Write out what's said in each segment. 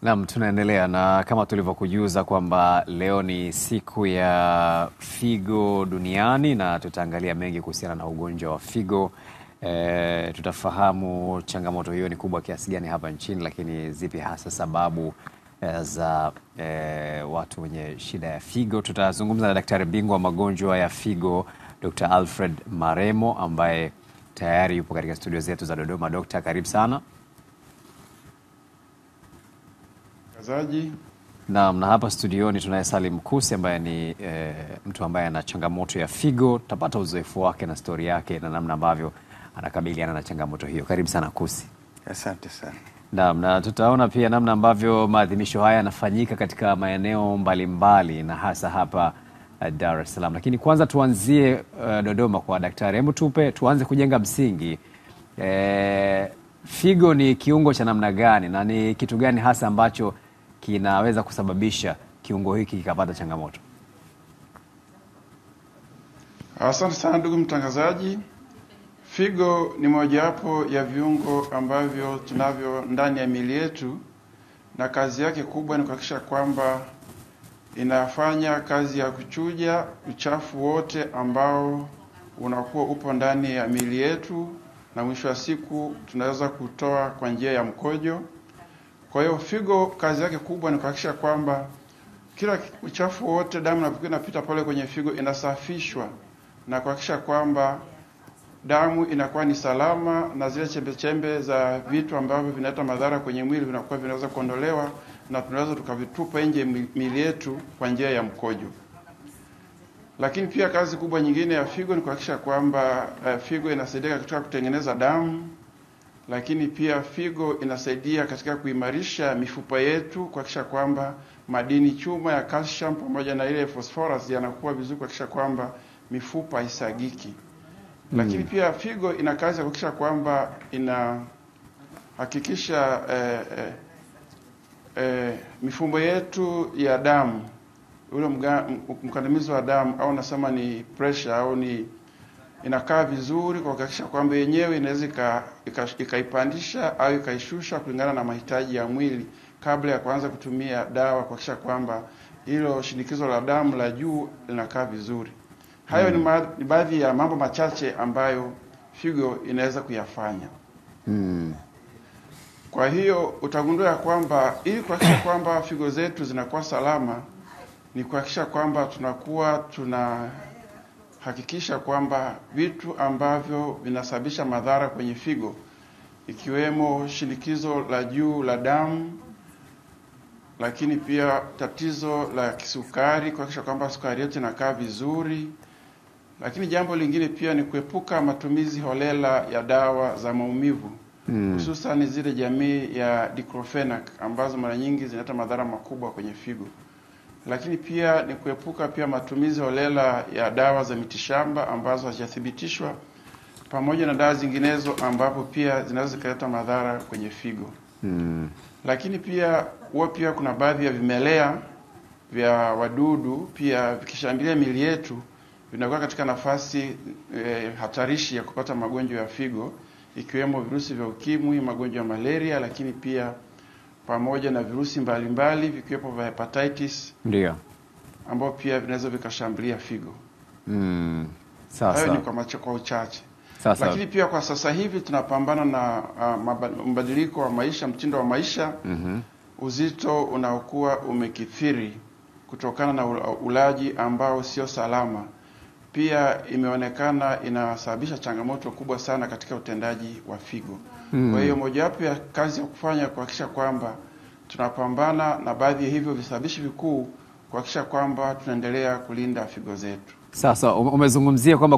Naam, tunaendelea na kama tulivyokujuza kwamba leo ni siku ya figo duniani na tutaangalia mengi kuhusiana na ugonjwa wa figo. Tutafahamu changamoto hiyo ni kubwa kiasi gani hapa nchini, lakini zipi hasa sababu za watu wenye shida ya figo. Tutazungumza na daktari bingwa wa magonjwa ya figo Dr. Alfred Maremo ambaye tayari yupo katika studio zetu za Dodoma. Dokta, karibu sana. Na hapa studioni tunaye Salim Kusi ambaye ni mtu ambaye ana changamoto ya figo. Tutapata uzoefu wake na stori yake na namna ambavyo anakabiliana na changamoto hiyo. Karibu sana Kusi. Asante sana. Na tutaona pia namna ambavyo maadhimisho haya yanafanyika katika maeneo mbalimbali na hasa hapa Dar es Salaam. Lakini kwanza tuanzie Dodoma kwa daktari. Hebu tuanze kujenga msingi. Figo ni kiungo cha namna gani na ni kitu gani hasa ambacho kinaweza kusababisha kiungo hiki kikapata changamoto? Asante sana ndugu mtangazaji. Figo ni mojawapo ya viungo ambavyo tunavyo ndani ya miili yetu, na kazi yake kubwa ni kuhakikisha kwamba inafanya kazi ya kuchuja uchafu wote ambao unakuwa upo ndani ya miili yetu, na mwisho wa siku tunaweza kutoa kwa njia ya mkojo. Kwa hiyo figo kazi yake kubwa ni kuhakikisha kwamba kila uchafu wote, damu inapokuwa inapita pale kwenye figo, inasafishwa na kuhakikisha kwamba damu inakuwa ni salama na zile chembe za vitu ambavyo vinaleta madhara kwenye mwili vinakuwa vinaweza kuondolewa na tunaweza tukavitupa nje miili yetu kwa njia ya mkojo. Lakini pia kazi kubwa nyingine ya figo ni kuhakikisha kwamba figo inasaidia katika kutengeneza damu, lakini pia figo inasaidia katika kuimarisha mifupa yetu, kuhakikisha kwamba madini chuma ya calcium pamoja na ile phosphorus yanakuwa vizuri, kuhakikisha kwamba mifupa haisagiki. Lakini pia figo ina kazi ya kuhakikisha kwamba inahakikisha mifumo yetu ya damu, ule mkandamizo wa damu au nasema ni pressure au ni inakaa vizuri, kwa kuhakikisha kwamba yenyewe inaweza ikaipandisha au ikaishusha kulingana na mahitaji ya mwili kabla ya kuanza kutumia dawa, kuhakikisha kwamba hilo shinikizo la damu la juu linakaa vizuri. Hayo ni baadhi ya mambo machache ambayo figo inaweza kuyafanya. Kwa hiyo utagundua kwamba ili kuhakikisha kwamba figo zetu zinakuwa salama ni kuhakikisha kwamba tunahakikisha kwamba vitu ambavyo vinasababisha madhara kwenye figo, ikiwemo shinikizo la juu la damu, lakini pia tatizo la kisukari, kuhakikisha kwamba sukari yetu inakaa vizuri. Lakini jambo lingine pia ni kuepuka matumizi holela ya dawa za maumivu, hususan zile jamii ya diclofenac ambazo mara nyingi zinaleta madhara makubwa kwenye figo. Lakini pia ni kuepuka pia matumizi holela ya dawa za mitishamba ambazo hazijathibitishwa, pamoja na dawa zinginezo ambapo pia zinaweza kuleta madhara kwenye figo. Lakini pia kuna baadhi ya vimelea vya wadudu pia vikishambulia miili yetu vinakuwa katika nafasi hatarishi ya kupata magonjwa ya figo, ikiwemo virusi vya ukimwi, magonjwa ya malaria, lakini pia pamoja na virusi mbalimbali vikiwepo vya hepatitis, ndio ambao pia vinaweza vikashambulia figo. Sasa hayo ni kwa uchache. Sasa lakini pia kwa sasa hivi tunapambana na mabadiliko wa maisha, mtindo wa maisha. Uzito unaokuwa umekithiri kutokana na ulaji ambao sio salama, pia imeonekana inasababisha changamoto kubwa sana katika utendaji wa figo. Kwa hiyo mojawapo ya kazi ya kufanya kuhakikisha kwamba tunapambana na baadhi ya hivyo visababishi vikuu, kuhakikisha kwamba tunaendelea kulinda figo zetu. Sasa umezungumzia kwamba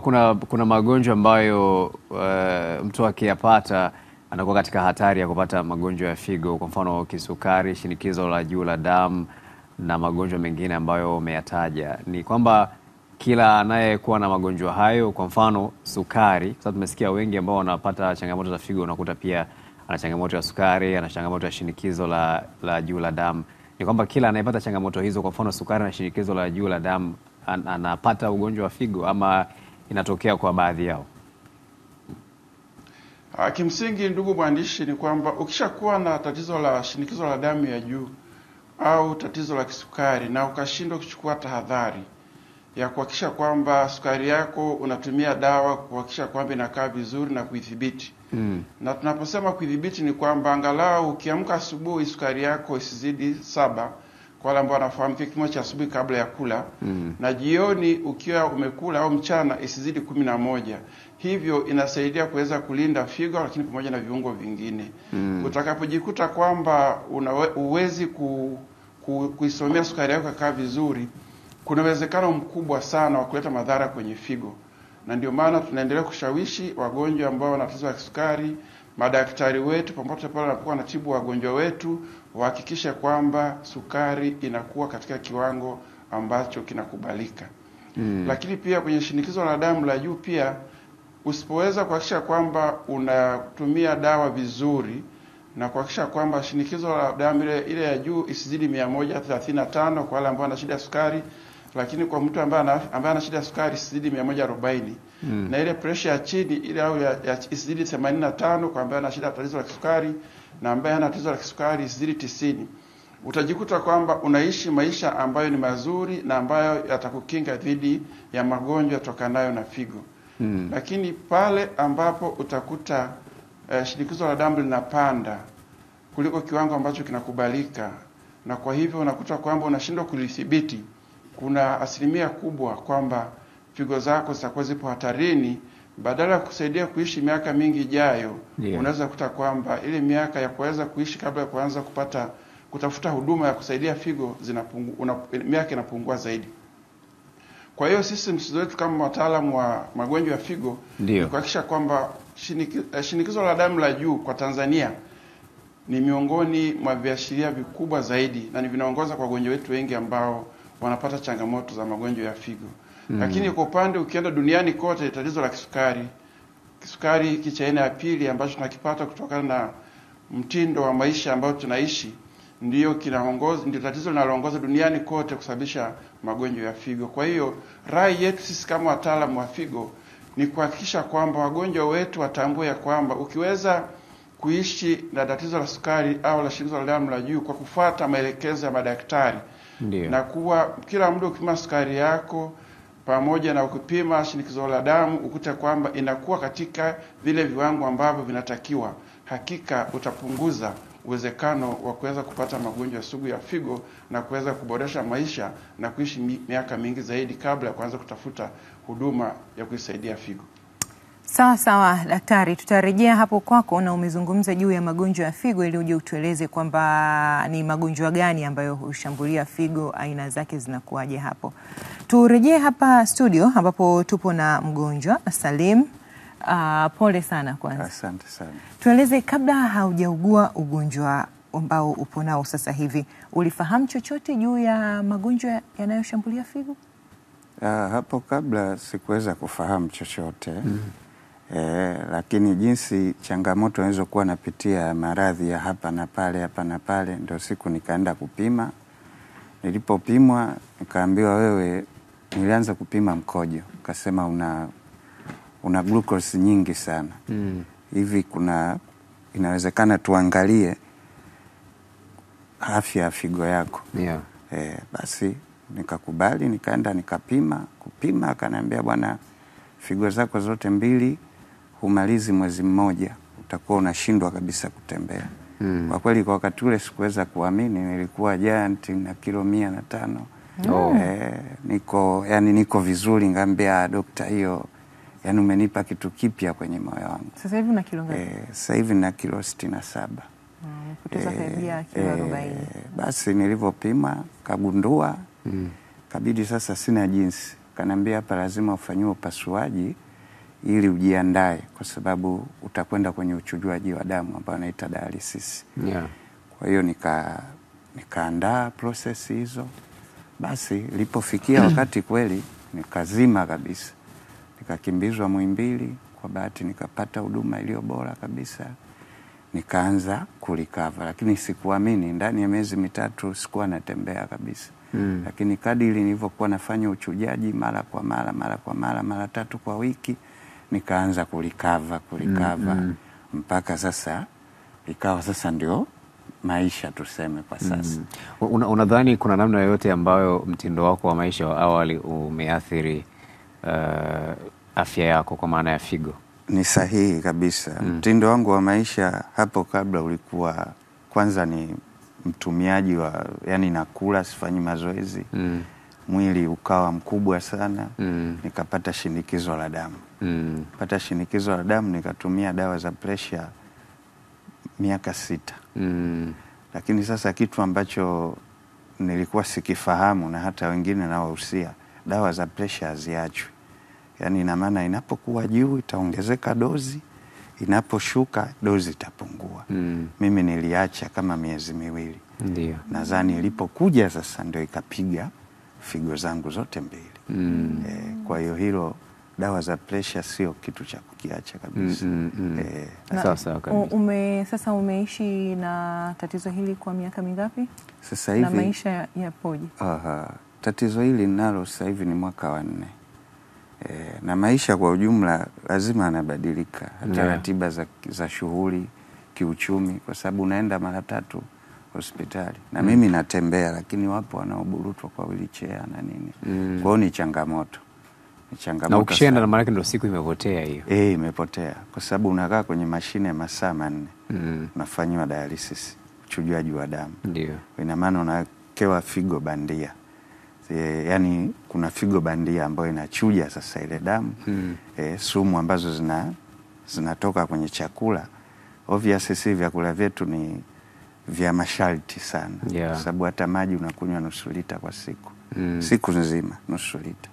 kuna magonjwa ambayo mtu akiyapata anakuwa katika hatari ya kupata magonjwa ya figo, kwa mfano kisukari, shinikizo la juu la damu na magonjwa mengine ambayo umeyataja. Ni kwamba kila anayekuwa na magonjwa hayo, kwa mfano sukari, sasa tumesikia wengi ambao wanapata changamoto za figo, unakuta pia ana changamoto ya sukari, ana changamoto ya shinikizo la juu la damu. Ni kwamba kila anayepata changamoto hizo, kwa mfano sukari na shinikizo la juu la damu, anapata ugonjwa wa figo ama inatokea kwa baadhi yao? Kimsingi ndugu mwandishi, ni kwamba ukishakuwa na tatizo la shinikizo la damu ya juu au tatizo la kisukari na ukashindwa kuchukua tahadhari ya kuhakikisha kwamba sukari yako unatumia dawa kuhakikisha kwamba inakaa vizuri na kuidhibiti. Na tunaposema kuidhibiti ni kwamba angalau ukiamka asubuhi sukari yako isizidi 7, kwa wale ambao wanafahamu kipimo cha asubuhi kabla ya kula, na jioni ukiwa umekula au mchana isizidi 11. Hivyo inasaidia kuweza kulinda figo, lakini pamoja na viungo vingine. Utakapojikuta kwamba uwezi kuisomea sukari yako kaa vizuri, kuna uwezekano mkubwa sana wa kuleta madhara kwenye figo. Na ndio maana tunaendelea kushawishi wagonjwa ambao wana tatizo la kisukari, madaktari wetu pamoja pale wanapokuwa wanatibu wagonjwa wetu, wahakikishe kwamba sukari inakuwa katika kiwango ambacho kinakubalika. Lakini pia kwenye shinikizo la damu la juu pia, usipoweza kuhakikisha kwamba unatumia dawa vizuri na kuhakikisha kwamba shinikizo la damu ile ya juu isizidi 135 kwa wale ambao wana shida ya sukari, lakini kwa mtu ambaye ana shida ya sukari isizidi 140, na ile pressure ya chini ile au ya isizidi 85 kwa ambaye ana shida ya tatizo la kisukari, na ambaye hana tatizo la kisukari isizidi 90. Utajikuta kwamba unaishi maisha ambayo ni mazuri na ambayo yatakukinga dhidi ya magonjwa yatokanayo na figo. Lakini pale ambapo utakuta shinikizo la damu linapanda kuliko kiwango ambacho kinakubalika, na kwa hivyo unakuta kwamba unashindwa kulidhibiti, kuna asilimia kubwa kwamba figo zako zitakuwa zipo hatarini. Badala ya kusaidia kuishi miaka mingi ijayo, unaweza kukuta kwamba ile miaka ya kuweza kuishi kabla ya kuanza kutafuta huduma ya kusaidia figo miaka inapungua zaidi. Kwa hiyo sisi msisitizo wetu kama wataalamu wa magonjwa ya figo ni kuhakikisha kwamba shinikizo la damu la juu kwa Tanzania ni miongoni mwa viashiria vikubwa zaidi, na ni vinaongoza kwa wagonjwa wetu wengi ambao wanapata changamoto za magonjwa ya figo. Lakini kwa upande ukienda duniani kote, tatizo la kisukari hiki cha aina ya pili ambacho tunakipata kutokana na mtindo wa maisha ambao tunaishi, ndio tatizo linaloongoza duniani kote kusababisha magonjwa ya figo. Kwa hiyo rai yetu sisi kama wataalamu wa figo ni kuhakikisha kwamba wagonjwa wetu watambue ya kwamba ukiweza kuishi na tatizo la sukari au la shinikizo la damu la juu kwa kufuata maelekezo ya madaktari, na kuwa kila muda ukipima sukari yako pamoja na ukipima shinikizo la damu ukute kwamba inakuwa katika vile viwango ambavyo vinatakiwa, hakika utapunguza uwezekano wa kuweza kupata magonjwa sugu ya figo na kuweza kuboresha maisha na kuishi miaka mingi zaidi kabla ya kuanza kutafuta huduma ya kuisaidia figo. Sawa sawa daktari, tutarejea hapo kwako, na umezungumza juu ya magonjwa ya figo ili uje utueleze kwamba ni magonjwa gani ambayo hushambulia figo, aina zake zinakuwaje hapo. Turejee hapa studio ambapo tupo na mgonjwa Salim. Pole sana kwanza. Asante sana. Tueleze, kabla haujaugua ugonjwa ambao upo nao sasa hivi, ulifahamu chochote juu ya magonjwa yanayoshambulia figo? Hapo kabla sikuweza kufahamu chochote. Lakini jinsi changamoto nilizokuwa napitia, maradhi ya hapa na pale, ndio siku nikaenda kupima. Nilipopimwa nikaambiwa, wewe, nilianza kupima mkojo, ukasema una glucose nyingi sana. Hivi inawezekana tuangalie afya ya figo yako. Basi nikakubali, nikaenda kupima, akaniambia, bwana, figo zako zote mbili humalizi mwezi mmoja, utakuwa unashindwa kabisa kutembea. Kwa kweli kwa wakati ule sikuweza kuamini, nilikuwa giant na kilo 105. Niko vizuri, ngambia dokta, hiyo umenipa kitu kipya kwenye moyo wangu. Sasa hivi una kilo ngapi? Sasa hivi na kilo 67. Kupoteza karibia kilo 40. Basi nilipopima kagundua, kabidi sasa sina jinsi. Kanambia, hapa lazima ufanyiwe upasuaji ili ujiandae, kwa sababu utakwenda kwenye uchujuaji wa damu ambao naita dialysis. Kwa hiyo nikaandaa process hizo. Basi ilipofikia wakati kweli nikazima kabisa. Nikakimbizwa Muhimbili, kwa bahati nikapata huduma iliyo bora kabisa. Nikaanza kulikava, lakini sikuamini, ndani ya miezi 3 sikuwa natembea kabisa. Lakini kadiri nilivyokuwa nafanya uchujaji mara kwa mara 3 kwa wiki, nikaanza kulikava. mpaka sasa ikawa sasa ndio maisha tuseme kwa sasa. Unadhani kuna namna yoyote ambayo mtindo wako wa maisha wa awali umeathiri afya yako kwa maana ya figo? Ni sahihi kabisa. Mtindo wangu wa maisha hapo kabla ulikuwa kwanza ni mtumiaji wa, yani nakula, sifanyi mazoezi. Mwili ukawa mkubwa sana. Nikapata shinikizo la damu. Pata shinikizo la damu, nikatumia dawa za pressure miaka 6. Lakini sasa kitu ambacho nilikuwa sikifahamu na hata wengine nawahusia, dawa za pressure haziachwi. Yani ina maana inapokuwa juu itaongezeka dozi, inaposhuka dozi itapungua. Mimi niliacha kama miezi 2. Ndio. Nadhani ilipokuja sasa ndio ikapiga figo zangu zote 2. Kwa hiyo hilo, dawa za pressure sio kitu cha kukiacha kabisa. Sawa kabisa. Sasa umeishi na tatizo hili kwa miaka mingapi? Sasa hivi na maisha yapoje? Tatizo hili nalo sasa hivi ni mwaka wa 4. Na maisha kwa ujumla lazima yanabadilika, hata ratiba za shughuli, kiuchumi, kwa sababu unaenda mara 3 hospitali na mimi natembea, lakini wapo wanaoburutwa kwa wheelchair na nini. Kwa hiyo ni changamoto. Na ukishaenda na maana ndio siku imepotea hiyo. Imepotea kwa sababu unakaa kwenye mashine masaa 4. Unafanywa dialysis, uchujaji wa damu. Ndio. Ina maana unakewa figo bandia. Yani kuna figo bandia ambayo inachuja sasa ile damu. Sumu ambazo zinatoka kwenye chakula. Obviously vyakula vyetu ni vya masharti sana. Kwa sababu hata maji unakunywa nusu lita kwa siku. Siku nzima nusu lita.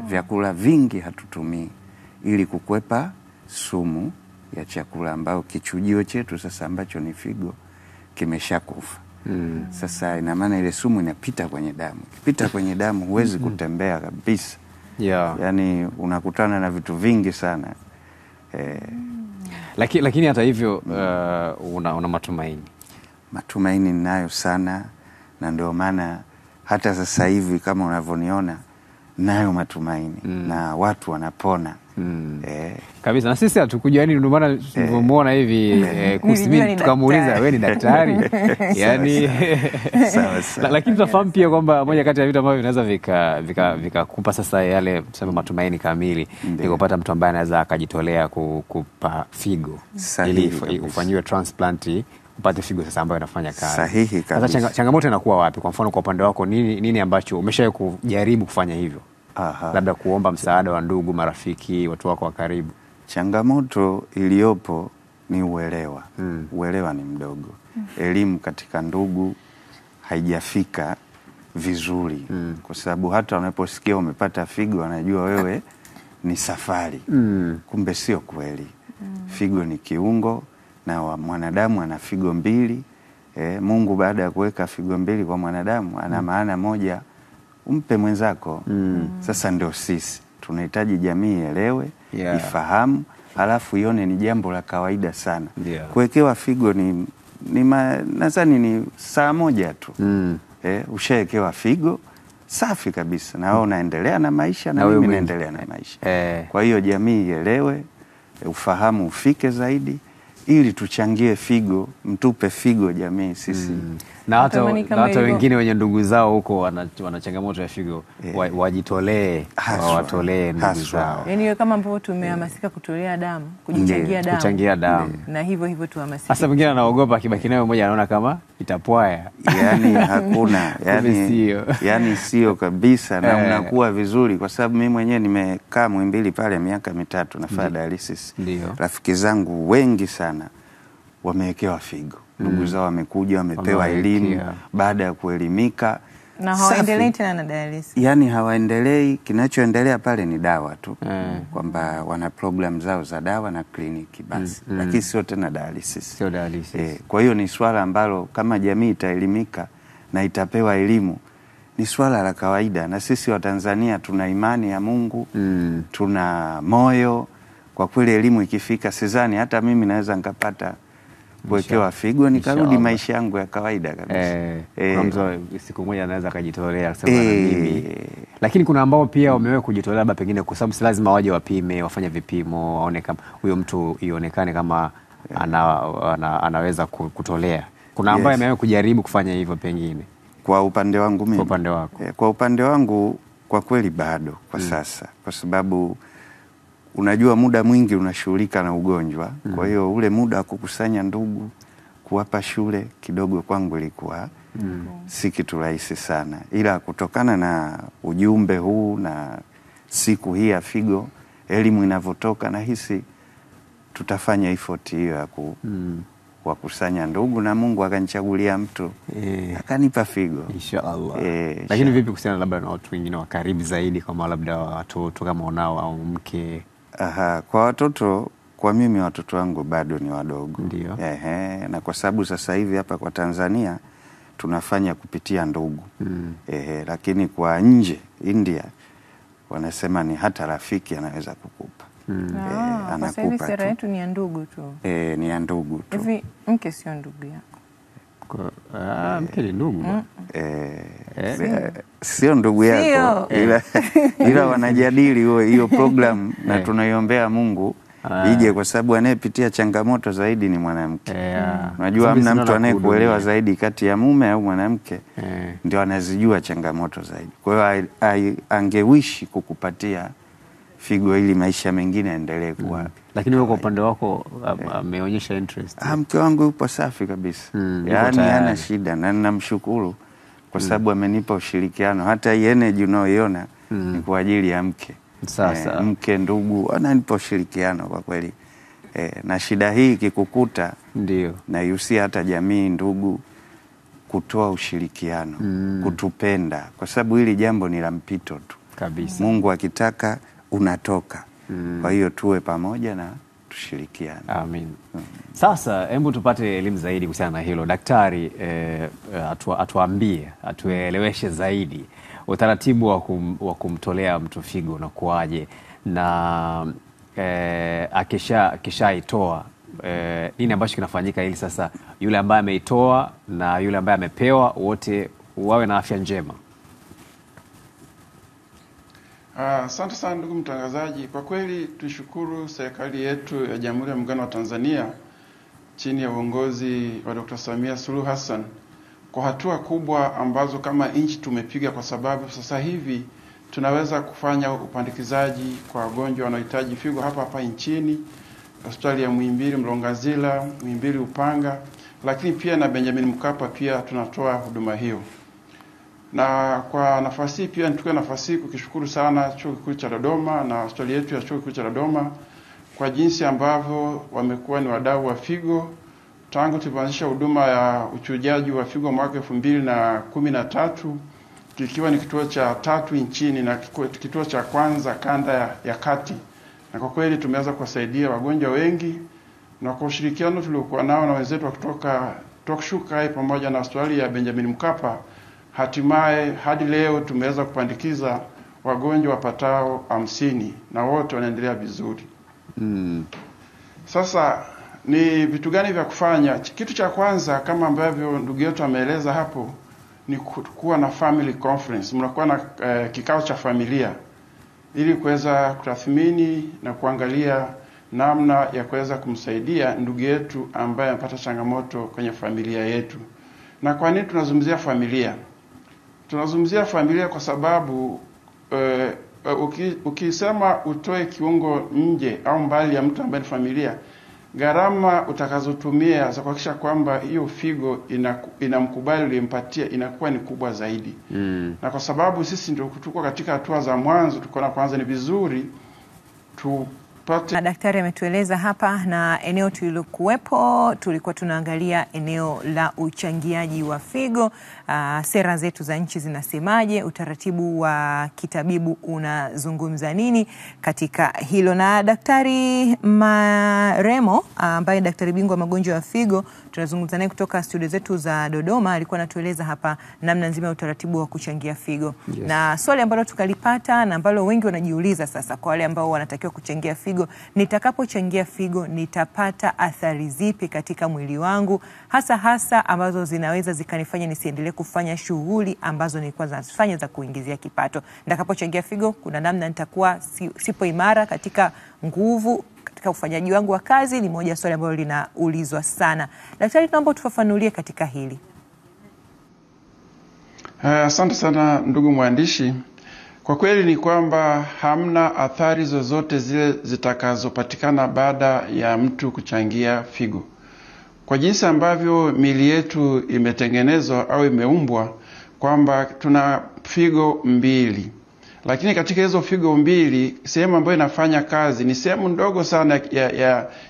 Vyakula vingi hatutumii ili kukwepa sumu ya chakula ambao kichujio chetu sasa ambacho ni figo kimeshakufa. Sasa ina maana ile sumu inapita kwenye damu. Ikipita kwenye damu huwezi kutembea kabisa. Yani unakutana na vitu vingi sana. Lakini hata hivyo una matumaini? Matumaini ninayo sana, na ndio maana hata sasa hivi kama unavyoniona nayo matumaini na watu wanapona. Kabisa. Na sisi hatukujua, yani ndio maana tulivyomwona hivi Kusimi tukamuuliza wewe ni daktari? Yani lakini tunafahamu pia kwamba moja kati ya vitu ambavyo vinaweza vikakupa sasa yale tuseme matumaini kamili ni kupata mtu ambaye anaweza akajitolea kukupa figo ili ufanyiwe transplant upate figo sasa ambayo inafanya kazi. Sahihi kabisa. Sasa changamoto inakuwa wapi? Kwa mfano kwa upande wako nini ambacho umeshawahi kujaribu kufanya hivyo? Labda kuomba msaada wa ndugu, marafiki, watu wako wa karibu? Changamoto iliyopo ni uelewa. Uelewa ni mdogo. Elimu katika ndugu haijafika vizuri. Kwa sababu hata wanaposikia umepata figo wanajua wewe ni safari. Kumbe sio kweli. Figo ni kiungo na mwanadamu ana figo 2. Mungu baada ya kuweka figo 2 kwa mwanadamu ana maana moja, umpe mwenzako. Sasa ndio sisi tunahitaji jamii ielewe, ifahamu, halafu ione ni jambo la kawaida sana. Kuwekewa figo nadhani ni saa moja tu. Ushawekewa figo safi kabisa, na wewe unaendelea na maisha na mimi naendelea na maisha. Kwa hiyo jamii ielewe, ufahamu ufike zaidi, ili tuchangie figo, mtupe figo jamii sisi. Na hata wengine wenye ndugu zao huko wana changamoto ya figo, wajitolee, watolee ndugu zao. Yaani kama ambavyo tumehamasika kutolea damu, kuchangia damu. Na hivyo tuhamasike. Sasa mwingine anaogopa akibaki nayo mmoja anaona kama itapwaya. Yani hakuna, yani sio kabisa, na unakuwa vizuri kwa sababu mimi mwenyewe nimekaa Muhimbili pale miaka 3 nafanya dialysis. Rafiki zangu wengi sana wamewekewa figo. Ndugu zao wamekuja, wamepewa elimu, baada ya kuelimika na hawaendelei tena na dialysis. Yani hawaendelei, kinachoendelea pale ni dawa tu. Kwamba wana program zao za dawa na kliniki basi. Lakini sio tena dialysis. Sio dialysis. Kwa hiyo ni swala ambalo kama jamii itaelimika na itapewa elimu, ni swala la kawaida. Na sisi wa Tanzania tuna imani ya Mungu, tuna moyo. Kwa kweli elimu ikifika, sidhani hata mimi naweza nikapata kuwekewa figo nikarudi maisha yangu ya kawaida kabisa. Kwa mtu siku moja anaweza akajitolea kusema na mimi Lakini kuna ambao pia wamewahi kujitolea labda pengine, kwa sababu si lazima waje wapime, wafanye vipimo, waone kama huyo mtu ionekane kama anaweza kutolea. Kuna ambaye amewahi kujaribu kufanya hivyo pengine. Kwa upande wangu mimi. Kwa upande wako. Kwa upande wangu kwa kweli bado kwa sasa, kwa sababu unajua muda mwingi unashughulika na ugonjwa. Kwa hiyo ule muda wa kukusanya ndugu, kuwapa shule kidogo kwangu ilikuwa si kitu rahisi sana, ila kutokana na ujumbe huu na siku hii ya figo, elimu inavyotoka, nahisi tutafanya effort hiyo ya kuwakusanya ndugu, na Mungu akanichagulia mtu akanipa figo inshallah. Lakini vipi kuhusiana labda na watu wengine wa karibu zaidi, kama labda watoto kama unao au mke? Kwa watoto, kwa mimi watoto wangu bado ni wadogo. Ndio. Na kwa sababu sasa hivi hapa kwa Tanzania tunafanya kupitia ndugu. Lakini kwa nje India wanasema ni hata rafiki anaweza kukupa. Sasa hivi sera yetu ni ya ndugu tu. Ni ya ndugu tu. Hivi mke sio ndugu yako? Mke ni ndugu. Sio ndugu yako, ila wanajadili hiyo program na tunaiombea Mungu ije, kwa sababu anayepitia changamoto zaidi ni mwanamke. Unajua hamna mtu anayekuelewa zaidi kati ya mume au mwanamke, ndio anazijua changamoto zaidi. Kwa hiyo angewishi kukupatia figo ili maisha mengine yaendelee kuwa. Lakini wewe kwa upande wako ameonyesha interest? Mke wangu yupo safi kabisa. Yaani hana shida, na ninamshukuru kwa sababu amenipa ushirikiano. Hata hii energy unaoiona ni kwa ajili ya mke. Sasa mke, ndugu, ananipa ushirikiano kwa kweli. Na shida hii ikikukuta, ndio na yusia hata jamii, ndugu, kutoa ushirikiano, kutupenda, kwa sababu hili jambo ni la mpito tu kabisa. Mungu akitaka unatoka. Kwa hiyo tuwe pamoja na tushirikiane. Amin. Sasa hebu tupate elimu zaidi kuhusiana na hilo. Daktari atuambie, atueleweshe zaidi utaratibu wa kumtolea mtu figo unakuaje, na akishaitoa nini ambacho kinafanyika ili sasa yule ambaye ameitoa na yule ambaye amepewa wote wawe na afya njema? Asante sana ndugu mtangazaji. Kwa kweli tushukuru serikali yetu ya Jamhuri ya Muungano wa Tanzania chini ya uongozi wa Dr. Samia Suluhu Hassan kwa hatua kubwa ambazo kama nchi tumepiga, kwa sababu sasa hivi tunaweza kufanya upandikizaji kwa wagonjwa wanaohitaji figo hapa nchini, hospitali ya Muhimbili Mlongazila, Muhimbili Upanga, lakini pia na Benjamin Mkapa pia tunatoa huduma hiyo. Na kwa nafasi pia nichukue nafasi kukishukuru sana Chuo Kikuu cha Dodoma na hospitali yetu ya Chuo Kikuu cha Dodoma kwa jinsi ambavyo wamekuwa ni wadau wa figo tangu tulipoanzisha huduma ya uchujaji wa figo mwaka 2013, kikiwa ni kituo cha 3 nchini na kituo cha kwanza kanda ya kati. Na kwa kweli tumeweza kuwasaidia wagonjwa wengi, na kwa ushirikiano tuliokuwa nao na wenzetu kutoka Shukai pamoja na hospitali ya Benjamin Mkapa, hatimaye hadi leo tumeweza kupandikiza wagonjwa wapatao 50 na wote wanaendelea vizuri. Sasa ni vitu gani vya kufanya? Kitu cha kwanza kama ambavyo ndugu yetu ameeleza hapo ni kuwa na family conference. Mnakuwa na kikao cha familia ili kuweza kutathmini na kuangalia namna ya kuweza kumsaidia ndugu yetu ambaye anapata changamoto kwenye familia yetu. Na kwa nini tunazungumzia familia? Tunazungumzia familia kwa sababu ukisema utoe kiungo nje au mbali ya mtu ambaye ni familia, gharama utakazotumia za kuhakikisha kwamba hiyo figo inamkubali uliyempatia inakuwa ni kubwa zaidi. Na kwa sababu sisi ndio tuko katika hatua za mwanzo, tuko na kwanza ni vizuri tupate. Daktari ametueleza hapa, na eneo tulilokuwepo tulikuwa tunaangalia eneo la uchangiaji wa figo. Sera zetu za nchi zinasemaje? Utaratibu wa kitabibu unazungumza nini katika hilo? Na Daktari Maremo ambaye daktari bingwa magonjwa ya figo, tunazungumza naye kutoka studio zetu za Dodoma, alikuwa anatueleza hapa namna nzima ya utaratibu wa kuchangia figo. Na swali ambalo tukalipata na ambalo wengi wanajiuliza sasa, kwa wale ambao wanatakiwa kuchangia figo figo, nitakapochangia figo nitapata athari zipi katika mwili wangu, hasa ambazo zinaweza zikanifanya nisiendelee kufanya shughuli ambazo nilikuwa nazifanya za kuingizia kipato. Nitakapochangia figo kuna namna nitakuwa sipo imara katika nguvu katika ufanyaji wangu wa kazi. Ni moja swali ambalo linaulizwa sana. Daktari, naomba tufafanulie katika hili. Asante sana ndugu mwandishi. Kwa kweli ni kwamba hamna athari zozote zile zitakazopatikana baada ya mtu kuchangia figo. Kwa jinsi ambavyo miili yetu imetengenezwa au imeumbwa, kwamba tuna figo mbili. Lakini katika hizo figo mbili, sehemu ambayo inafanya kazi ni sehemu ndogo sana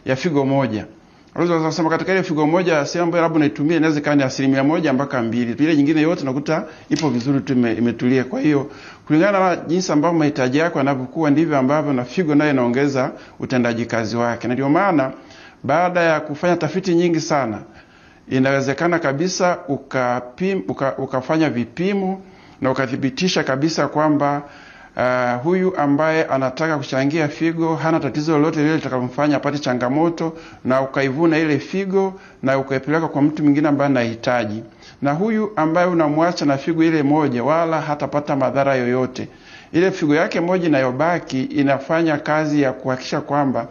ya figo moja. Unaweza kusema katika ile figo moja, sehemu ambayo labda unaitumia inaweza kuwa ni 1% mpaka 2%. Ile nyingine yote unakuta ipo vizuri tu, imetulia. Kwa hiyo kulingana na jinsi ambavyo mahitaji yako yanavyokuwa, ndivyo ambavyo na figo nayo inaongeza utendaji kazi wake. Na ndio maana baada ya kufanya tafiti nyingi sana, inawezekana kabisa ukafanya vipimo na ukathibitisha kabisa kwamba huyu ambaye anataka kuchangia figo hana tatizo lolote lile litakalomfanya apate changamoto, na ukaivuna ile figo na ukaipeleka kwa mtu mwingine ambaye anahitaji. Na huyu ambaye unamwacha na figo ile moja, wala hatapata madhara yoyote. Ile figo yake moja inayobaki inafanya kazi ya kuhakikisha kwamba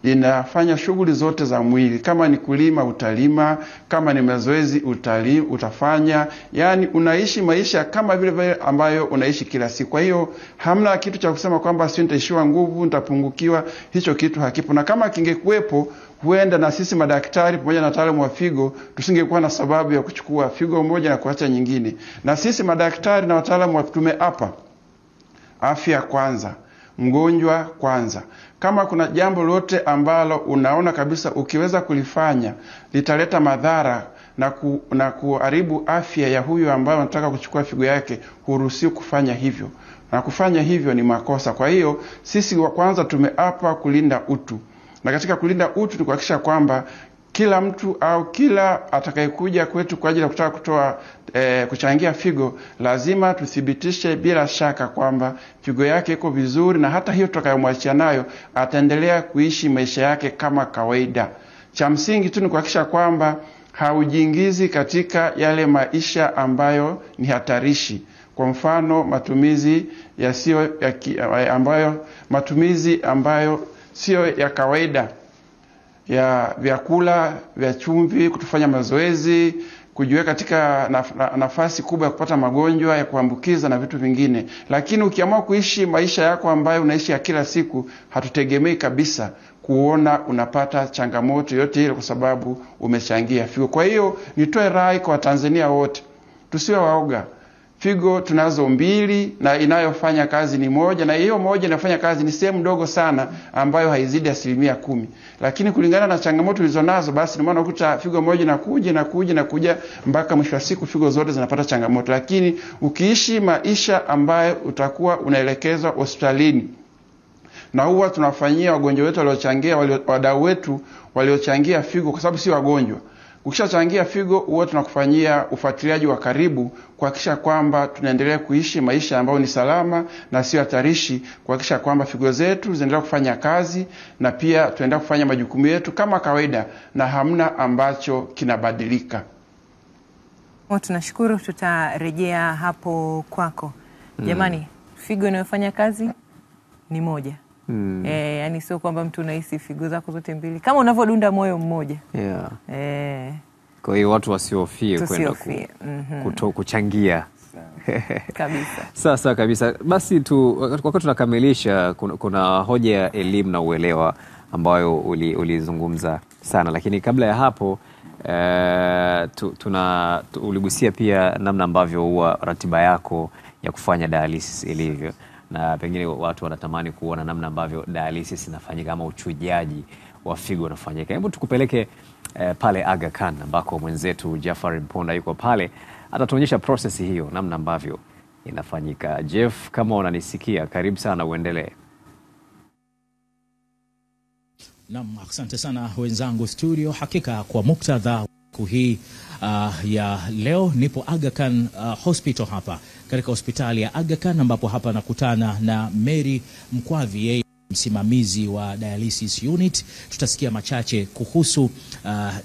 inafanya shughuli zote za mwili. Kama ni kulima utalima, kama ni mazoezi utafanya. Yani unaishi maisha kama vile ambayo unaishi kila siku. Kwa hiyo hamna kitu cha kusema kwamba sio nitaishiwa nguvu, nitapungukiwa. Hicho kitu hakipo. Na kama kingekuwepo, huenda na sisi madaktari pamoja na wataalamu wa figo tusingekuwa na sababu ya kuchukua figo moja na kuacha nyingine. Na sisi madaktari na wataalamu wa tumeapa afya kwanza, mgonjwa kwanza. Kama kuna jambo lote ambalo unaona kabisa ukiweza kulifanya litaleta madhara na kuharibu afya ya huyu ambaye anataka kuchukua figo yake, huruhusiwi kufanya hivyo. Na kufanya hivyo ni makosa. Kwa hiyo sisi wa kwanza tumeapa kulinda utu. Na katika kulinda utu ni kuhakikisha kwamba kila mtu au kila atakayekuja kwetu kwa ajili ya kutaka kuchangia figo, lazima tuthibitishe bila shaka kwamba figo yake iko vizuri, na hata hiyo tutakayomwachia nayo ataendelea kuishi maisha yake kama kawaida. Cha msingi tu ni kuhakikisha kwamba haujiingizi katika yale maisha ambayo ni hatarishi. Kwa mfano matumizi ambayo sio ya kawaida ya vyakula vya chumvi, kutofanya mazoezi, kujiweka katika nafasi kubwa ya kupata magonjwa ya kuambukiza na vitu vingine. Lakini ukiamua kuishi maisha yako ambayo unaishi ya kila siku, hatutegemei kabisa kuona unapata changamoto yote ile kwa sababu umechangia figo. Kwa hiyo nitoe rai kwa Watanzania wote, tusiwe waoga. Figo tunazo mbili na inayofanya kazi ni moja, na hiyo moja inafanya kazi ni sehemu ndogo sana ambayo haizidi 10%. Lakini kulingana na changamoto ulizonazo, basi ndio maana ukuta figo moja inakuja mpaka mwisho wa siku figo zote zinapata changamoto. Lakini ukiishi maisha ambayo utakuwa unaelekezwa hospitalini, na huwa tunafanyia wagonjwa wetu waliochangia, wadau wetu waliochangia figo, kwa sababu si wagonjwa. Ukishachangia figo, huwa tunakufanyia ufuatiliaji wa karibu kuhakikisha kwamba tunaendelea kuishi maisha ambayo ni salama na sio hatarishi, kuhakikisha kwamba figo zetu zinaendelea kufanya kazi na pia tunaendelea kufanya majukumu yetu kama kawaida na hamna ambacho kinabadilika. Tunashukuru, tutarejea hapo kwako. Jamani, figo inayofanya kazi ni moja. Yani sio kwamba mtu unahisi figo zako zote mbili kama unavyodunda moyo mmoja. Kwa hiyo watu wasiofie kwenda kuchangia kabisa. Sawa kabisa. Basi wakati tunakamilisha, kuna hoja ya elimu na uelewa ambayo ulizungumza sana, lakini kabla ya hapo uligusia pia namna ambavyo huwa ratiba yako ya kufanya dialysis ilivyo, na pengine watu wanatamani kuona namna ambavyo dialysis inafanyika ama uchujaji wa figo unafanyika. Hebu tukupeleke pale Aga Khan ambako mwenzetu Jafari Mponda yuko pale, atatuonyesha process hiyo namna ambavyo inafanyika. Jeff, kama unanisikia, karibu sana, uendelee. Naam, asante sana wenzangu studio. Hakika kwa muktadha hii ya leo nipo Aga Khan Hospital hapa katika hospitali ya Aga Khan, ambapo hapa nakutana na Mary Mkwavi, yeye msimamizi wa dialysis unit. Tutasikia machache kuhusu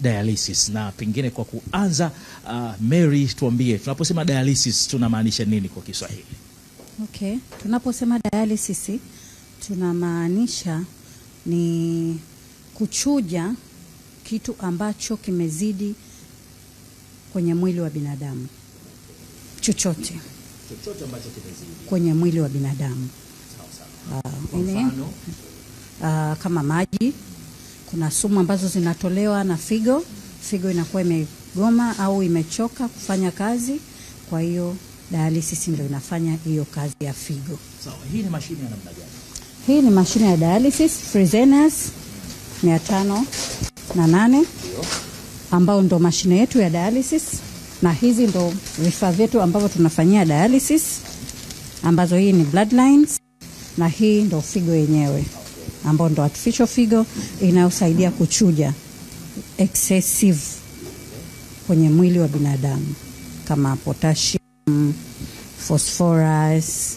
dialysis, na pengine kwa kuanza, Mary, tuambie tunaposema dialysis tunamaanisha nini kwa Kiswahili? Okay, tunaposema dialysis tunamaanisha ni kuchuja kitu ambacho kimezidi kwenye mwili wa binadamu. Chochote ambacho kimezidi kwenye mwili wa binadamu. Kama maji, kuna sumu ambazo zinatolewa na figo inakuwa imegoma au imechoka kufanya kazi, kwa hiyo dialysis ndio inafanya hiyo kazi ya figo. Sawa, hii ni mashine ya namna gani? Hii ni mashine ya dialysis Fresenius 508 ambao ndo mashine yetu ya dialysis, na hizi ndo vifaa vyetu ambavyo tunafanyia dialysis, ambazo hii ni bloodlines na hii ndo figo yenyewe ambao ndo artificial figo inayosaidia kuchuja excessive kwenye mwili wa binadamu kama potassium, phosphorus,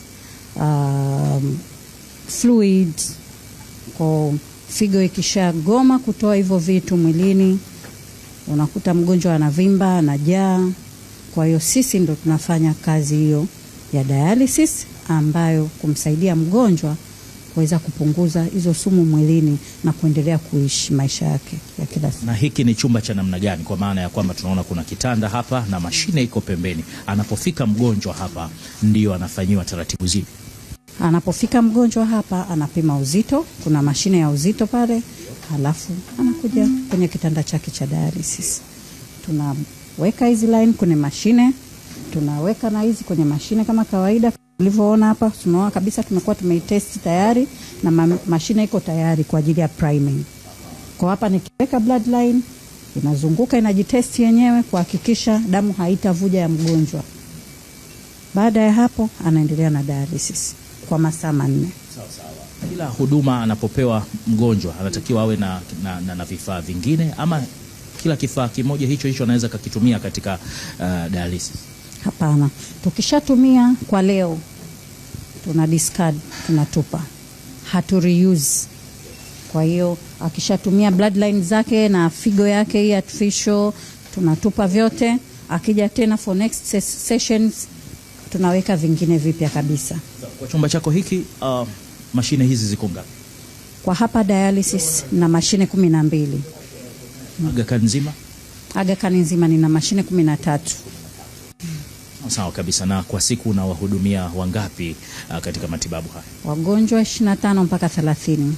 fluid. Kwa figo ikisha goma kutoa hivyo vitu mwilini, unakuta mgonjwa anavimba, anajaa. Kwa hiyo sisi ndo tunafanya kazi hiyo ya dialysis, ambayo kumsaidia mgonjwa kuweza kupunguza hizo sumu mwilini na kuendelea kuishi maisha yake ya kila siku. Na hiki ni chumba cha namna gani? Kwa maana ya kwamba tunaona kuna kitanda hapa na mashine iko pembeni. Anapofika mgonjwa hapa ndio anafanyiwa taratibu zipi? Anapofika mgonjwa hapa anapima uzito, kuna mashine ya uzito pale, halafu anakuja kwenye kitanda chake cha dialysis. Tunaweka hizi line kwenye mashine, tunaweka na hizi kwenye mashine kama kawaida. Ulivyoona hapa, tunaona kabisa tumekuwa tumeitest tayari na mashine iko tayari kwa ajili ya priming. Kwa hapa nikiweka bloodline, inazunguka inajitest yenyewe kuhakikisha damu haitavuja ya mgonjwa. Baada ya hapo anaendelea na dialysis kwa masaa 4. Sawa. Kila huduma anapopewa mgonjwa anatakiwa awe na vifaa vingine, ama kila kifaa kimoja hicho anaweza kukitumia katika dialysis? Hapana. Tukishatumia kwa leo tuna discard, tunatupa. Hatu reuse. Kwa hiyo akishatumia bloodline zake na figo yake hii artificial, tunatupa vyote. Akija tena for next sessions tunaweka vingine vipya kabisa. Kwa chumba chako hiki mashine hizi ziko ngapi? Kwa hapa dialysis na mashine 12. Aga Khan nzima? Aga Khan nzima nina mashine 13. Sawa kabisa. Na kwa siku unawahudumia wangapi katika matibabu haya? Wagonjwa 25 mpaka 30.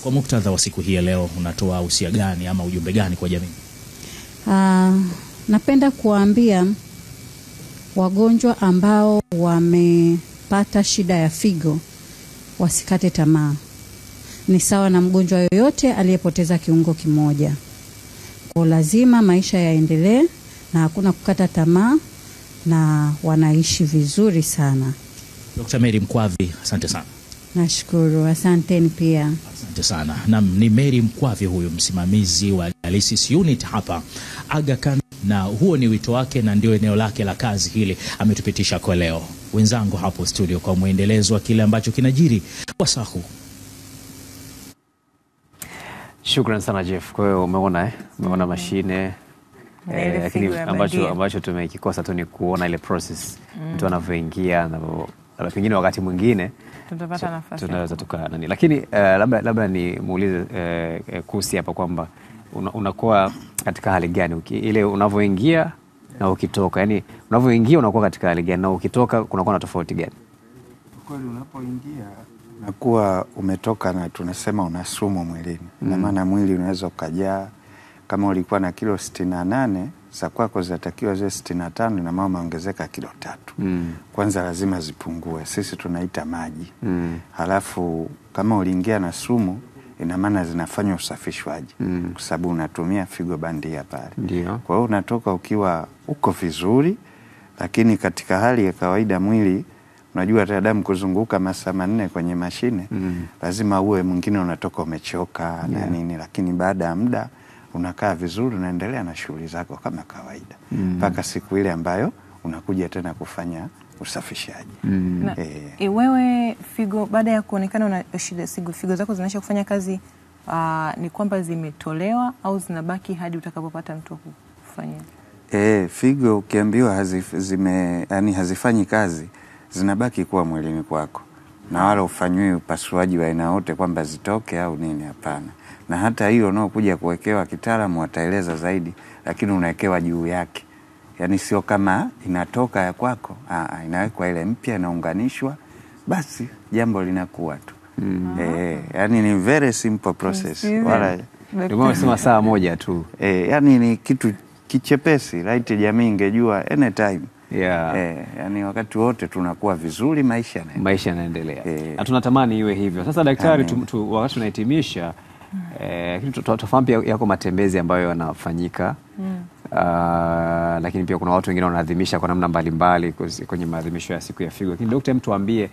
Kwa muktadha wa siku hii ya leo, unatoa usia gani ama ujumbe gani kwa jamii? Napenda kuambia wagonjwa ambao wamepata shida ya figo wasikate tamaa. Ni sawa na mgonjwa yoyote aliyepoteza kiungo kimoja. Kwa lazima maisha yaendelee na hakuna kukata tamaa, na wanaishi vizuri sana. Dr. Mary Mkwavi, asante sana. Nashukuru, asanteni pia. Asante sana. Ni Mary Mkwavi huyu, msimamizi wa dialysis unit hapa Aga Khan, na huo ni wito wake na ndio eneo lake la kazi hili ametupitisha kwa leo. Wenzangu hapo studio kwa muendelezo wa kile ambacho kinajiri kwa saa huu. Shukran sana Jeff. Kwa hiyo umeona mashine, lakini ambacho tumekikosa tu ni kuona ile process mtu anavyoingia, na pengine wakati mwingine tutapata nafasi tunaweza nani. Lakini labda ni muulize kuhusu hapa kwamba unakuwa katika hali gani ile unavyoingia na ukitoka? Yani unavyoingia unakuwa katika hali gani na ukitoka kunakuwa na tofauti gani? Kweli unapoingia unakuwa umetoka na tunasema una sumu mwilini. Na maana mwili unaweza ukajaa, kama ulikuwa na kilo 68 za kwako zinatakiwa ziwe 65, na mama umeongezeka kilo 3. Kwanza lazima zipungue, sisi tunaita maji. Halafu kama uliingia na sumu, ina maana zinafanya usafishwaji kwa sababu unatumia figo bandia pale. Ndio. Kwa hiyo unatoka ukiwa uko vizuri, lakini katika hali ya kawaida mwili, unajua damu kuzunguka masaa 4 kwenye mashine, lazima uwe mwingine unatoka umechoka na nini, lakini baada ya muda unakaa vizuri, unaendelea na shughuli zako kama kawaida mpaka siku ile ambayo unakuja tena kufanya usafishaji. Wewe figo, baada ya kuonekana una shida figo zako zinaisha kufanya kazi, ni kwamba zimetolewa au zinabaki hadi utakapopata mtu wa kufanya? Figo ukiambiwa hazifanyi kazi, zinabaki kuwa mwilini kwako, na wala ufanyiwi upasuaji wa aina yote kwamba zitoke au nini, hapana. Na hata hiyo unaokuja kuwekewa, kitaalamu wataeleza zaidi, lakini unawekewa juu yake. Yani sio kama inatoka ya kwako, inawekwa ile mpya, inaunganishwa, basi jambo linakuwa tu. Yani ni very simple process. Wala ndio unasema saa moja tu. Yani ni kitu kichepesi, right? Jamii ingejua anytime. Yani wakati wote tunakuwa vizuri, maisha yanaendelea. Na tunatamani iwe hivyo. Sasa daktari, wakati tunahitimisha, tufahamu pia yako matembezi ambayo yanafanyika, lakini pia kuna watu wengine wanaadhimisha kwa namna mbalimbali kwenye maadhimisho ya siku ya figo. Lakini daktari, tuambie,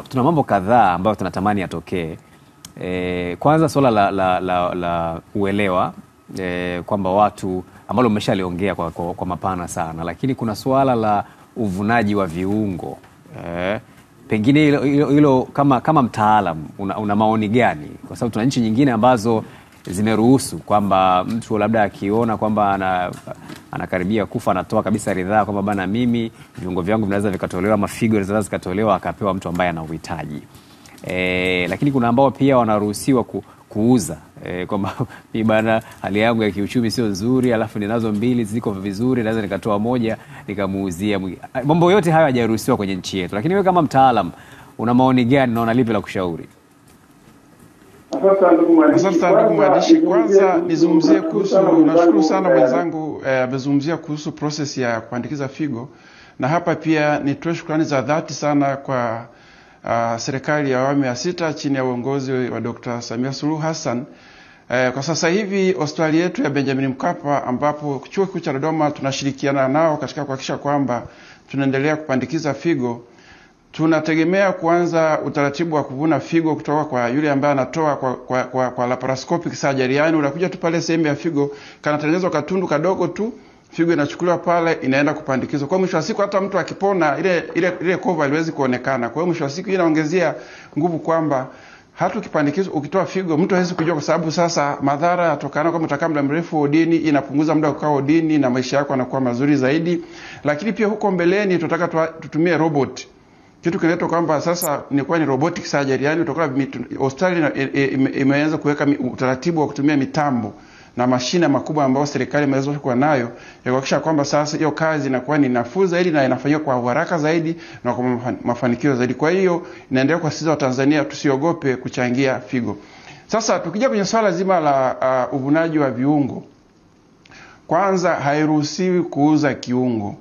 tuna mambo kadhaa ambayo tunatamani yatokee. Kwanza swala la uelewa, kwamba watu ambalo umeshaliongea kwa mapana sana, lakini kuna swala la uvunaji wa viungo. Pengine hilo kama mtaalamu una maoni gani? Kwa sababu tuna nchi nyingine ambazo zimeruhusu kwamba mtu labda akiona kwamba anakaribia kufa, anatoa kabisa ridhaa kwamba bana, mimi viungo vyangu vinaweza vikatolewa, mafigo yanaweza zikatolewa, akapewa mtu ambaye ana uhitaji. Lakini kuna ambao pia wanaruhusiwa kuuza, kwamba mimi bana, hali yangu ya kiuchumi sio nzuri, alafu ninazo 2 ziko vizuri, naweza nikatoa moja nikamuuzia. Mambo yote hayo hayajaruhusiwa kwenye nchi yetu. Lakini wewe kama mtaalam, una maoni gani na una lipi la kushauri? Asante ndugu mwandishi. Kwanza nizungumzie kuhusu, nashukuru sana mwenzangu amezungumzia kuhusu process ya kupandikiza figo, na hapa pia nitoe shukrani za dhati sana kwa serikali ya awamu ya 6 chini ya uongozi wa Dr. Samia Suluhu Hassan. Kwa sasa hivi hospitali yetu ya Benjamin Mkapa, ambapo chuo kikuu cha Dodoma tunashirikiana nao katika kuhakikisha kwamba tunaendelea kupandikiza figo, tunategemea kuanza utaratibu wa kuvuna figo kutoka kwa yule ambaye anatoa kwa laparoscopic surgery. Yani unakuja tu pale sehemu ya figo, kanatengenezwa katundu kadogo tu, figo inachukuliwa pale, inaenda kupandikizwa. Kwa mwisho wa siku hata mtu akipona, ile kova haiwezi kuonekana. Kwa hiyo mwisho wa siku inaongezea nguvu kwamba hata ukipandikizwa, ukitoa figo, mtu hawezi kujua, kwa sababu sasa madhara yatokana kama utakaa muda mrefu odini, inapunguza muda kukaa odini na maisha yako yanakuwa mazuri zaidi. Lakini pia huko mbeleni tunataka tutumie robot. Kitu kinaitwa kwamba sasa ni robotic surgery, yani utakuwa hospitali imeanza kuweka utaratibu wa kutumia mitambo na mashine makubwa ambayo serikali imeweza kuwa nayo, ya kuhakikisha kwamba sasa hiyo kazi inakuwa ni nafuu zaidi na inafanywa kwa haraka zaidi na kwa mafanikio zaidi. Kwa hiyo inaendelea kwa sisi wa Tanzania tusiogope kuchangia figo. Sasa tukija kwenye swala zima la uvunaji wa viungo, kwanza hairuhusiwi kuuza kiungo.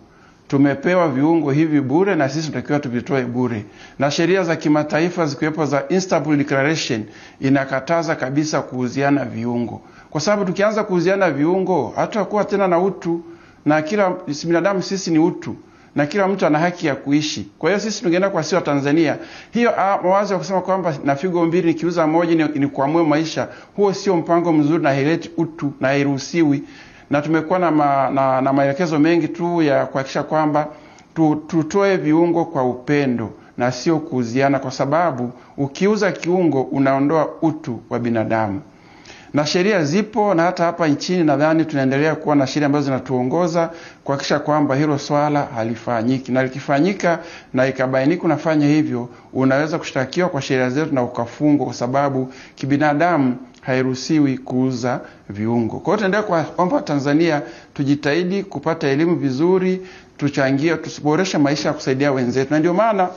Tumepewa viungo hivi bure na sisi tunatakiwa tuvitoe bure. Na sheria za kimataifa zikiwepo za Istanbul Declaration inakataza kabisa kuuziana viungo. Kwa sababu tukianza kuuziana viungo, hatakuwa tena na utu, na kila binadamu sisi ni utu, na kila mtu ana haki ya kuishi. Kwa hiyo sisi tungeenda kwa sisi wa Tanzania, hiyo mawazo ya kusema kwamba na figo 2 nikiuza moja ni kuamua maisha, huo sio mpango mzuri na haileti utu na hairuhusiwi. Na tumekuwa na maelekezo mengi tu ya kuhakikisha kwamba tutoe viungo kwa upendo na sio kuuziana, kwa sababu ukiuza kiungo unaondoa utu wa binadamu. Na sheria zipo, na hata hapa nchini nadhani tunaendelea kuwa na sheria ambazo zinatuongoza kuhakikisha kwamba hilo swala halifanyiki. Na likifanyika na ikabainika unafanya hivyo, unaweza kushtakiwa kwa sheria zetu na ukafungwa, kwa sababu kibinadamu hairuhusiwi kuuza viungo. Kwa hiyo tunaendelea kuomba Tanzania tujitahidi kupata elimu vizuri, tuchangie, tusiboreshe maisha ya kusaidia wenzetu. Na ndio maana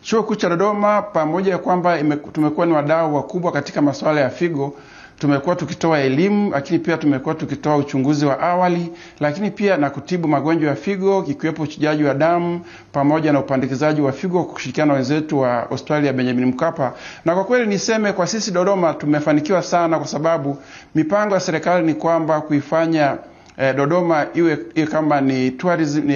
chuo kikuu cha Dodoma, pamoja kwamba tumekuwa ni wadau wakubwa katika masuala ya figo, tumekuwa tukitoa elimu, lakini pia tumekuwa tukitoa uchunguzi wa awali, lakini pia na kutibu magonjwa ya figo, ikiwepo uchujaji wa damu pamoja na upandikizaji wa figo, kushirikiana na wenzetu wa hospitali ya Benjamin Mkapa. Na kwa kweli niseme kwa sisi Dodoma tumefanikiwa sana, kwa sababu mipango ya serikali ni kwamba kuifanya Dodoma iwe kama ni tourism,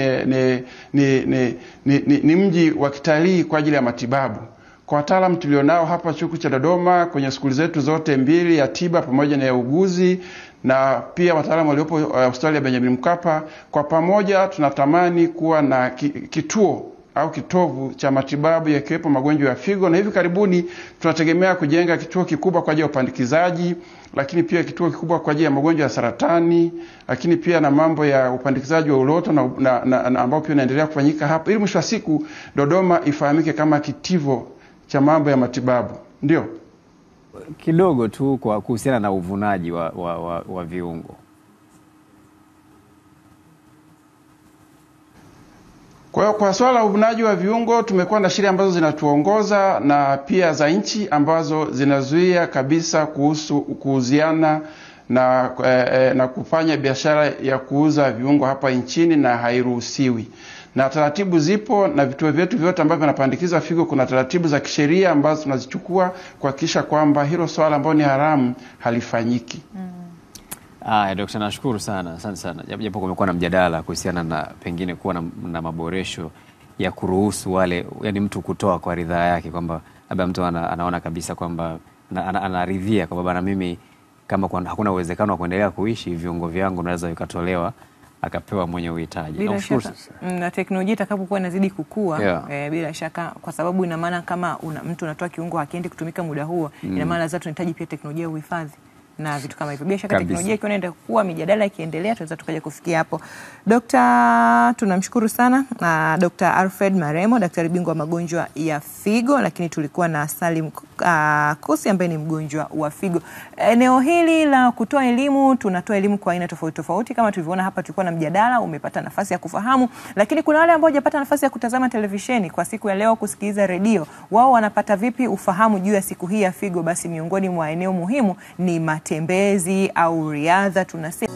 ni mji wa kitalii kwa ajili ya matibabu. kwa wataalamu tulionao hapa chuo kikuu cha Dodoma kwenye skuli zetu zote mbili, ya tiba pamoja na ya uguzi, na pia wataalamu waliopo hospitali ya Benjamin Mkapa, kwa pamoja tunatamani kuwa na kituo au kitovu cha matibabu yakiwepo magonjwa ya figo, na hivi karibuni tunategemea kujenga kituo kikubwa kwa ajili ya upandikizaji, lakini pia kituo kikubwa kwa ajili ya magonjwa ya saratani, lakini pia na mambo ya upandikizaji wa uloto na ambao pia inaendelea kufanyika hapa, ili mwisho wa siku Dodoma ifahamike kama kitivo cha mambo ya matibabu. Ndio kidogo tu kwa kuhusiana na uvunaji wa viungo. Kwa hiyo kwa swala la uvunaji wa viungo tumekuwa na sheria ambazo zinatuongoza na pia za nchi ambazo zinazuia kabisa kuhusu kuuziana na kufanya biashara ya kuuza viungo hapa nchini, na hairuhusiwi. Na taratibu zipo, na vituo vyetu vyote ambavyo vinapandikiza figo kuna taratibu za kisheria ambazo tunazichukua kuhakikisha kwamba hilo swala ambalo ni haramu halifanyiki. Dr. nashukuru sana, asante sana. Japo kumekuwa na mjadala kuhusiana na pengine kuwa na maboresho ya kuruhusu wale, yani mtu kutoa kwa ridhaa yake, kwamba labda mtu anaona kabisa kwamba anaridhia kwamba bana, mimi kama hakuna uwezekano wa kuendelea kuishi, viungo vyangu naweza vikatolewa akapewa mwenye uhitaji. Bila shaka na teknolojia itakapokuwa inazidi kukua, bila shaka, kwa sababu ina maana kama mtu anatoa kiungo hakiendi kutumika muda huo, ina maana lazima tunahitaji pia teknolojia ya uhifadhi na vitu kama hivyo. Bila shaka teknolojia ikiwa inaenda kukua, mijadala ikiendelea, tunaweza tukaja kufikia hapo. Tunamshukuru sana Dr. Alfred Maremo, daktari bingwa wa magonjwa ya figo, lakini tulikuwa na Salim Kusi ambaye ni mgonjwa wa figo. Eneo hili la kutoa elimu, tunatoa elimu kwa aina tofauti tofauti. Kama tulivyoona hapa, tulikuwa na mjadala, umepata nafasi ya kufahamu, lakini kuna wale ambao hawajapata nafasi ya kutazama televisheni kwa siku ya leo, kusikiliza redio. Wao wanapata vipi ufahamu juu ya siku hii ya figo? Basi miongoni mwa eneo muhimu ni matembezi au riadha tunasema